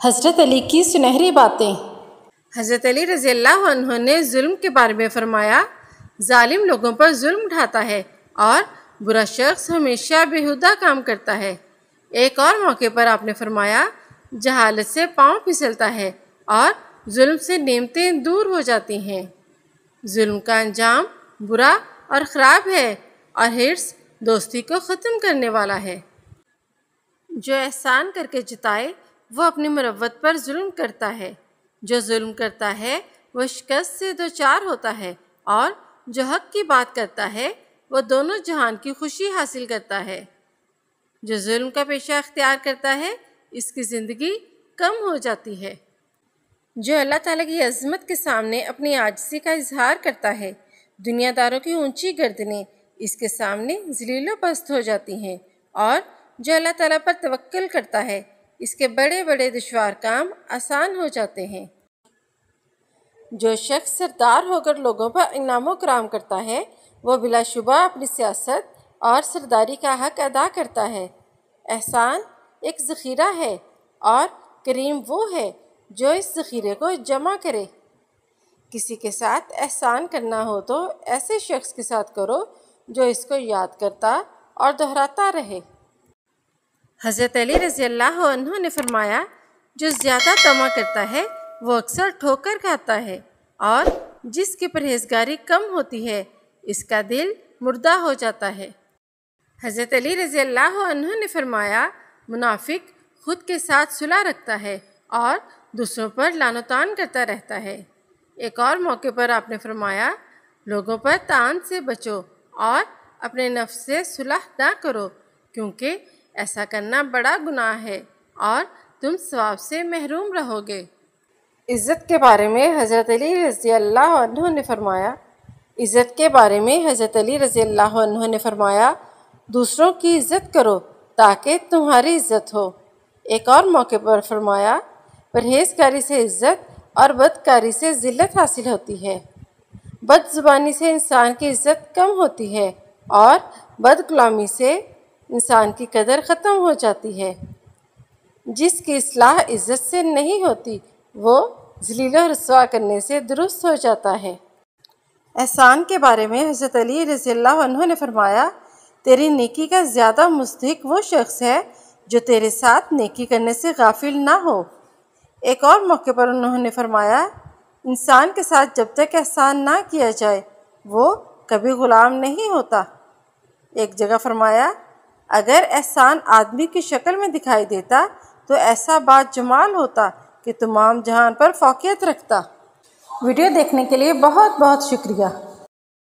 حضرت علی کی سنہری باتیں۔ حضرت علی رضی اللہ عنہ نے ظلم کے بارے میں فرمایا، ظالم لوگوں پر ظلم اٹھاتا ہے اور برا شخص ہمیشہ بےہودہ کام کرتا ہے۔ ایک اور موقع پر آپ نے فرمایا، جہالت سے پاؤں پھسلتا ہے اور ظلم سے نعمتیں دور ہو جاتی ہیں۔ ظلم کا انجام برا اور خراب ہے اور حرص دوستی کو ختم کرنے والا ہے۔ جو احسان کر کے جتائے وہ اپنی مروت پر ظلم کرتا ہے۔ جو ظلم کرتا ہے وہ شکست سے دوچار ہوتا ہے اور جو حق کی بات کرتا ہے وہ دونوں جہان کی خوشی حاصل کرتا ہے۔ جو ظلم کا پیشہ اختیار کرتا ہے اس کی زندگی کم ہو جاتی ہے۔ جو اللہ تعالیٰ کی عظمت کے سامنے اپنی عاجزی کا اظہار کرتا ہے، دنیا داروں کی اونچی گردنیں اس کے سامنے ذلیل و پست ہو جاتی ہیں، اور جو اللہ تعالیٰ پر توکل کرتا ہے اس کے بڑے بڑے دشوار کام آسان ہو جاتے ہیں۔ جو شخص سردار ہو کر لوگوں پر انعام و کرام کرتا ہے وہ بلا شبہ اپنی سیاست اور سرداری کا حق ادا کرتا ہے۔ احسان ایک ذخیرہ ہے اور کریم وہ ہے جو اس ذخیرے کو جمع کرے۔ کسی کے ساتھ احسان کرنا ہو تو ایسے شخص کے ساتھ کرو جو اس کو یاد کرتا اور دہراتا رہے۔ حضرت علی رضی اللہ عنہ نے فرمایا، جو زیادہ طمع کرتا ہے وہ اکثر ٹھوکر کھاتا ہے، اور جس کی پرہیزگاری کم ہوتی ہے اس کا دل مردہ ہو جاتا ہے۔ حضرت علی رضی اللہ عنہ نے فرمایا، منافق خود کے ساتھ صلح رکھتا ہے اور دوسروں پر لعن و طعن کرتا رہتا ہے۔ ایک اور موقع پر آپ نے فرمایا، لوگوں پر طعن سے بچو اور اپنے نفس سے صلح نہ کرو، کیونکہ ایسا کرنا بڑا گناہ ہے اور تم ثواب سے محروم رہو گے۔ عزت کے بارے میں حضرت علی رضی اللہ عنہ نے فرمایا، عزت کے بارے میں حضرت علی رضی اللہ عنہ نے فرمایا، دوسروں کی عزت کرو تاکہ تمہاری عزت ہو۔ ایک اور موقع پر فرمایا، پرہیزگاری سے عزت اور بدکاری سے ذلت حاصل ہوتی ہے۔ بد زبانی سے انسان کی عزت کم ہوتی ہے اور بد کلامی سے انسان کی قدر ختم ہو جاتی ہے۔ جس کی اصلاح عزت سے نہیں ہوتی وہ ذلیل و رسوا کرنے سے درست ہو جاتا ہے۔ احسان کے بارے میں حضرت علی رضی اللہ عنہ نے فرمایا، تیری نیکی کا زیادہ مستحق وہ شخص ہے جو تیرے ساتھ نیکی کرنے سے غافل نہ ہو۔ ایک اور موقع پر انہوں نے فرمایا، انسان کے ساتھ جب تک احسان نہ کیا جائے وہ کبھی غلام نہیں ہوتا۔ ایک جگہ فرمایا، اگر احسان آدمی کی شکل میں دکھائی دیتا تو ایسا باجمال ہوتا کہ تمام جہان پر فوقیت رکھتا۔ ویڈیو دیکھنے کے لیے بہت بہت شکریہ۔